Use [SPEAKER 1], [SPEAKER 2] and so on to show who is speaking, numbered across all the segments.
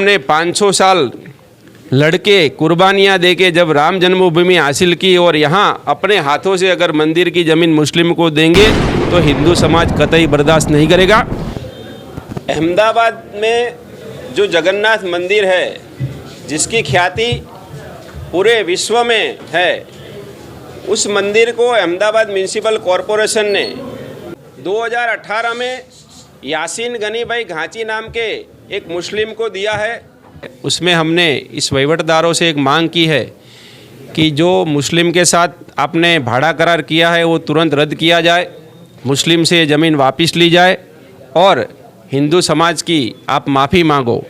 [SPEAKER 1] हमने 500 साल लड़के कुर्बानियाँ दे के जब राम जन्मभूमि हासिल की और यहाँ अपने हाथों से अगर मंदिर की ज़मीन मुस्लिम को देंगे तो हिंदू समाज कतई बर्दाश्त नहीं करेगा। अहमदाबाद में जो जगन्नाथ मंदिर है, जिसकी ख्याति पूरे विश्व में है, उस मंदिर को अहमदाबाद म्यूनिसिपल कॉरपोरेशन ने 2018 में यासीन गनी भाई घांची नाम के एक मुस्लिम को दिया है। उसमें हमने इस वहीवटदारों से एक मांग की है कि जो मुस्लिम के साथ आपने भाड़ा करार किया है वो तुरंत रद्द किया जाए, मुस्लिम से ज़मीन वापस ली जाए और हिंदू समाज की आप माफ़ी मांगो।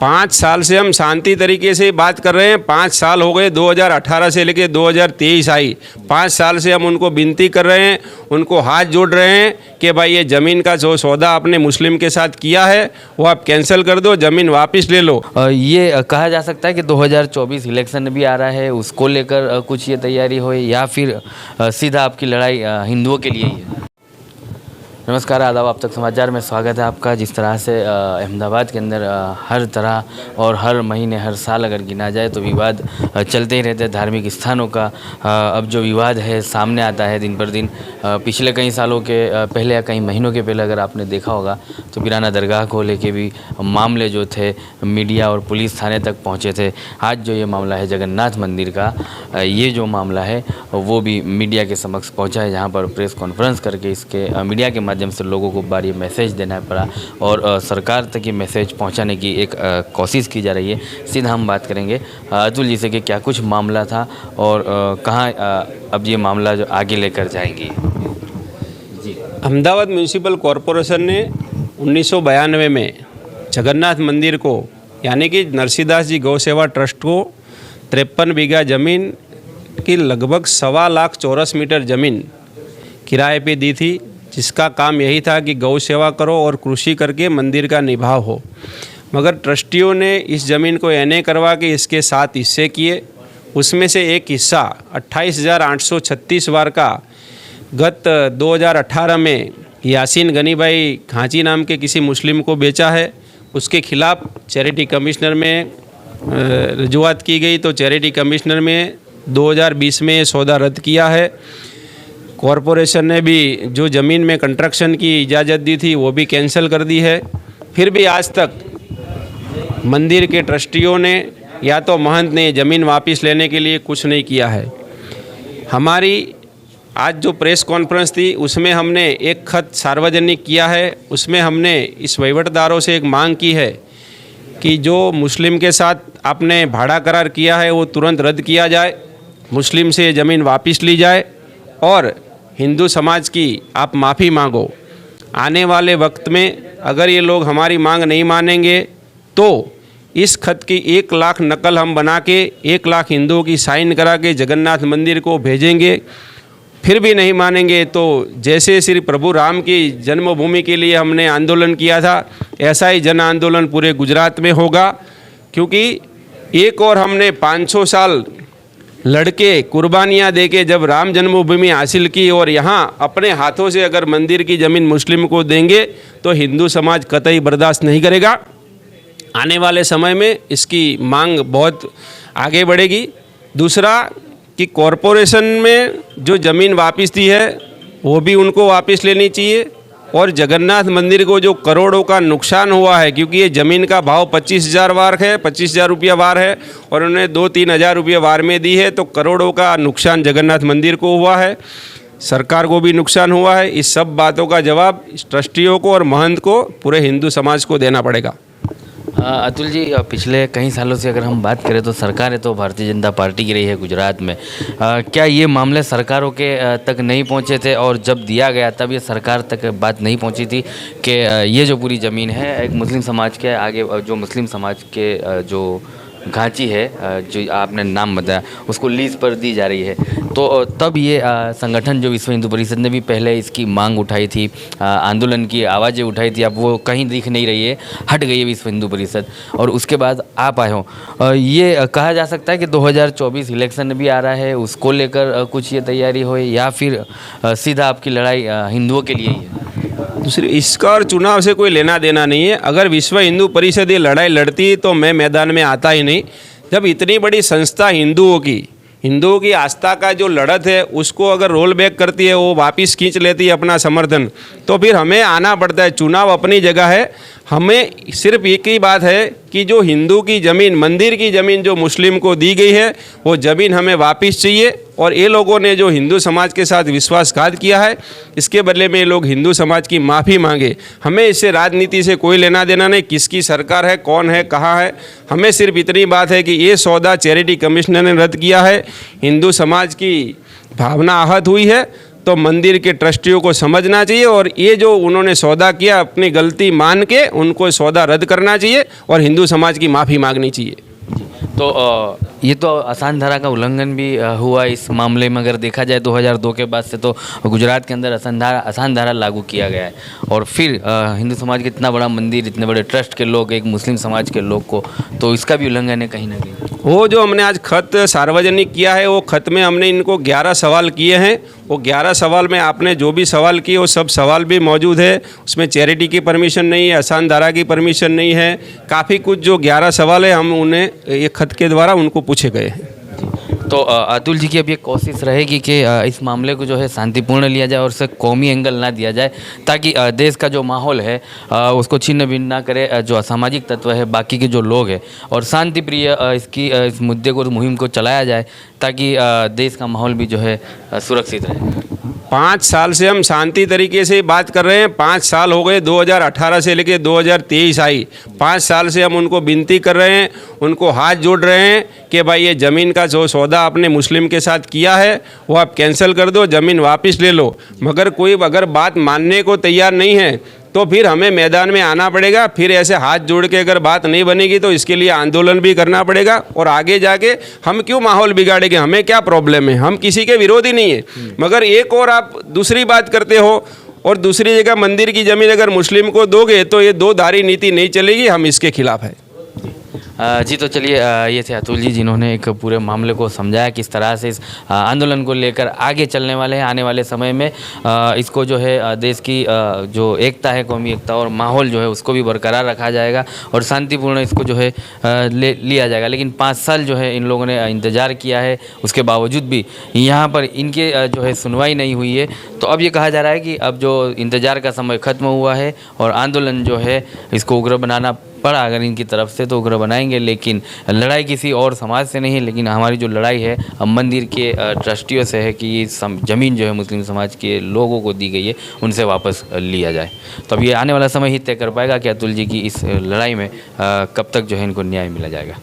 [SPEAKER 1] 5 साल से हम शांति तरीके से बात कर रहे हैं। 5 साल हो गए, 2018 से लेकर 2023 आई। 5 साल से हम उनको विनती कर रहे हैं, उनको हाथ जोड़ रहे हैं कि भाई ये ज़मीन का जो सौदा आपने मुस्लिम के साथ किया है वो आप कैंसिल कर दो, ज़मीन वापस ले लो।
[SPEAKER 2] ये कहा जा सकता है कि 2024 इलेक्शन भी आ रहा है, उसको लेकर कुछ ये तैयारी हो या फिर सीधा आपकी लड़ाई हिंदुओं के लिए ही है। नमस्कार, आदाब, आप तक समाचार में स्वागत है आपका। जिस तरह से अहमदाबाद के अंदर हर तरह और हर महीने हर साल अगर गिना जाए तो विवाद चलते ही रहते हैं। धार्मिक स्थानों का अब जो विवाद है सामने आता है दिन पर दिन। पिछले कई सालों के पहले या कई महीनों के पहले अगर आपने देखा होगा तो वीराना दरगाह को लेके भी मामले जो थे मीडिया और पुलिस थाने तक पहुँचे थे। आज जो ये मामला है जगन्नाथ मंदिर का, ये जो मामला है वो भी मीडिया के समक्ष पहुँचा है, जहाँ पर प्रेस कॉन्फ्रेंस करके इसके मीडिया के माध्यम से लोगों को बार ये मैसेज देना पड़ा और सरकार तक ये मैसेज पहुंचाने की एक कोशिश की जा रही है। सीधा हम बात करेंगे अतुल जी से कि क्या कुछ मामला था और कहाँ अब ये मामला जो आगे लेकर जाएंगी। जी,
[SPEAKER 1] अहमदाबाद म्यूनिसिपल कॉरपोरेशन ने 1992 में जगन्नाथ मंदिर को यानी कि नरसिंहदास जी गौ सेवा ट्रस्ट को 53 बीघा ज़मीन की लगभग 1.25 लाख चौरस मीटर ज़मीन किराए पे दी थी, जिसका काम यही था कि गौ सेवा करो और कृषि करके मंदिर का निभाव हो। मगर ट्रस्टियों ने इस ज़मीन को एने करवा के इसके 7 हिस्से किए। उसमें से एक हिस्सा 28,836 वार का गत 2018 में यासीन गनी भाई घांची नाम के किसी मुस्लिम को बेचा है। उसके खिलाफ चैरिटी कमिश्नर में रजूआत की गई तो चैरिटी कमिश्नर में 2020 में ये सौदा रद्द किया है। कॉरपोरेशन ने भी जो ज़मीन में कंस्ट्रक्शन की इजाज़त दी थी वो भी कैंसिल कर दी है। फिर भी आज तक मंदिर के ट्रस्टियों ने या तो महंत ने ज़मीन वापस लेने के लिए कुछ नहीं किया है। हमारी आज जो प्रेस कॉन्फ्रेंस थी उसमें हमने एक खत सार्वजनिक किया है। उसमें हमने इस वहीवटदारों से एक मांग की है कि जो मुस्लिम के साथ आपने भाड़ा करार किया है वो तुरंत रद्द किया जाए, मुस्लिम से ज़मीन वापस ली जाए और हिंदू समाज की आप माफ़ी मांगो। आने वाले वक्त में अगर ये लोग हमारी मांग नहीं मानेंगे तो इस खत की 1 लाख नकल हम बना के 1 लाख हिंदुओं की साइन करा के जगन्नाथ मंदिर को भेजेंगे। फिर भी नहीं मानेंगे तो जैसे श्री प्रभु राम की जन्मभूमि के लिए हमने आंदोलन किया था, ऐसा ही जन आंदोलन पूरे गुजरात में होगा। क्योंकि एक और हमने 500 साल लड़के कुर्बानियाँ दे के जब राम जन्मभूमि हासिल की और यहाँ अपने हाथों से अगर मंदिर की ज़मीन मुस्लिम को देंगे तो हिंदू समाज कतई बर्दाश्त नहीं करेगा। आने वाले समय में इसकी मांग बहुत आगे बढ़ेगी। दूसरा कि कॉरपोरेशन में जो ज़मीन वापस दी है वो भी उनको वापस लेनी चाहिए और जगन्नाथ मंदिर को जो करोड़ों का नुकसान हुआ है, क्योंकि ये ज़मीन का भाव 25,000 वार है, 25,000 रुपया वार है और उन्होंने 2-3 हज़ार रुपये वार में दी है, तो करोड़ों का नुकसान जगन्नाथ मंदिर को हुआ है, सरकार को भी नुकसान हुआ है। इस सब बातों का जवाब ट्रस्टियों को और महंत को, पूरे हिंदू समाज को देना पड़ेगा।
[SPEAKER 2] अतुल जी, पिछले कई सालों से अगर हम बात करें तो सरकार है तो भारतीय जनता पार्टी की रही है गुजरात में। क्या ये मामले सरकारों के तक नहीं पहुंचे थे और जब दिया गया तब ये सरकार तक बात नहीं पहुंची थी कि ये जो पूरी ज़मीन है एक मुस्लिम समाज के आगे, जो मुस्लिम समाज के जो घांची है जो आपने नाम बताया उसको लीज पर दी जा रही है, तो तब ये संगठन जो विश्व हिंदू परिषद ने भी पहले इसकी मांग उठाई थी, आंदोलन की आवाज़ें उठाई थी। अब वो कहीं दिख नहीं रही है, हट गई है विश्व हिंदू परिषद और उसके बाद आप आए हो। ये कहा जा सकता है कि 2024 इलेक्शन भी आ रहा है, उसको लेकर कुछ ये तैयारी हो या फिर सीधा आपकी लड़ाई हिंदुओं के लिए ही है।
[SPEAKER 1] दूसरी, इसका और चुनाव से कोई लेना देना नहीं है। अगर विश्व हिंदू परिषद ये लड़ाई लड़ती तो मैं मैदान में आता ही नहीं। जब इतनी बड़ी संस्था हिंदुओं की आस्था का जो लड़त है उसको अगर रोल बैक करती है, वो वापस खींच लेती है अपना समर्थन, तो फिर हमें आना पड़ता है। चुनाव अपनी जगह है, हमें सिर्फ एक ही बात है कि जो हिंदू की ज़मीन, मंदिर की ज़मीन जो मुस्लिम को दी गई है, वो ज़मीन हमें वापस चाहिए। और ये लोगों ने जो हिंदू समाज के साथ विश्वासघात किया है, इसके बदले में ये लोग हिंदू समाज की माफ़ी मांगे। हमें इससे राजनीति से कोई लेना देना नहीं, किसकी सरकार है, कौन है, कहाँ है। हमें सिर्फ इतनी बात है कि ये सौदा चैरिटी कमिश्नर ने रद्द किया है, हिंदू समाज की भावना आहत हुई है, तो मंदिर के ट्रस्टियों को समझना चाहिए और ये जो उन्होंने सौदा किया अपनी गलती मान के उनको सौदा रद्द करना चाहिए और हिंदू समाज की माफ़ी मांगनी चाहिए।
[SPEAKER 2] तो ये तो आसान धारा का उल्लंघन भी हुआ इस मामले में। अगर देखा जाए 2002 के बाद से तो गुजरात के अंदर आसान धारा लागू किया गया है और फिर हिंदू समाज के इतना बड़ा मंदिर, इतने बड़े ट्रस्ट के लोग, एक मुस्लिम समाज के लोग को, तो इसका भी उल्लंघन है कहीं ना कहीं।
[SPEAKER 1] वो जो हमने आज खत सार्वजनिक किया है, वो खत में हमने इनको 11 सवाल किए हैं। वो 11 सवाल में आपने जो भी सवाल किए वो सब सवाल भी मौजूद है। उसमें चैरिटी की परमिशन नहीं है, आसान धारा की परमिशन नहीं है, काफ़ी कुछ जो 11 सवाल है हम उन्हें ये खत के द्वारा उनको पूछे गए हैं।
[SPEAKER 2] तो अतुल जी की अब ये कोशिश रहेगी कि इस मामले को जो है शांतिपूर्ण लिया जाए और उसे कौमी एंगल ना दिया जाए, ताकि देश का जो माहौल है उसको छिन्न भिन्न ना करे जो असामाजिक तत्व है, बाकी के जो लोग हैं, और शांति प्रिय इस मुद्दे को, मुहिम को चलाया जाए, ताकि देश का माहौल भी जो है सुरक्षित रहे।
[SPEAKER 1] 5 साल से हम शांति तरीके से बात कर रहे हैं। 5 साल हो गए, 2018 से लेकर 2023 आई। 5 साल से हम उनको विनती कर रहे हैं, उनको हाथ जोड़ रहे हैं कि भाई ये ज़मीन का जो सौदा आपने मुस्लिम के साथ किया है वो आप कैंसिल कर दो, ज़मीन वापस ले लो। मगर कोई अगर बात मानने को तैयार नहीं है तो फिर हमें मैदान में आना पड़ेगा। फिर ऐसे हाथ जोड़ के अगर बात नहीं बनेगी तो इसके लिए आंदोलन भी करना पड़ेगा। और आगे जाके हम क्यों माहौल बिगाड़ेंगे, हमें क्या प्रॉब्लम है, हम किसी के विरोधी नहीं है। मगर एक और आप दूसरी बात करते हो और दूसरी जगह मंदिर की ज़मीन अगर मुस्लिम को दोगे तो ये दो धारी नीति नहीं चलेगी, हम इसके खिलाफ है।
[SPEAKER 2] जी, तो चलिए, ये थे अतुल जी जिन्होंने एक पूरे मामले को समझाया किस तरह से इस आंदोलन को लेकर आगे चलने वाले हैं। आने वाले समय में इसको जो है देश की जो एकता है, कौमी एकता और माहौल जो है उसको भी बरकरार रखा जाएगा और शांतिपूर्ण इसको जो है लिया जाएगा। लेकिन 5 साल जो है इन लोगों ने इंतज़ार किया है, उसके बावजूद भी यहाँ पर इनके जो है सुनवाई नहीं हुई है। तो अब ये कहा जा रहा है कि अब जो इंतज़ार का समय ख़त्म हुआ है और आंदोलन जो है इसको उग्र बनाना पड़ा अगर इनकी तरफ से तो उग्र बनाएंगे, लेकिन लड़ाई किसी और समाज से नहीं है। लेकिन हमारी जो लड़ाई है मंदिर के ट्रस्टियों से है कि ये ज़मीन जो है मुस्लिम समाज के लोगों को दी गई है उनसे वापस लिया जाए। तो अब ये आने वाला समय ही तय कर पाएगा कि अतुल जी की इस लड़ाई में कब तक जो है इनको न्याय मिला जाएगा।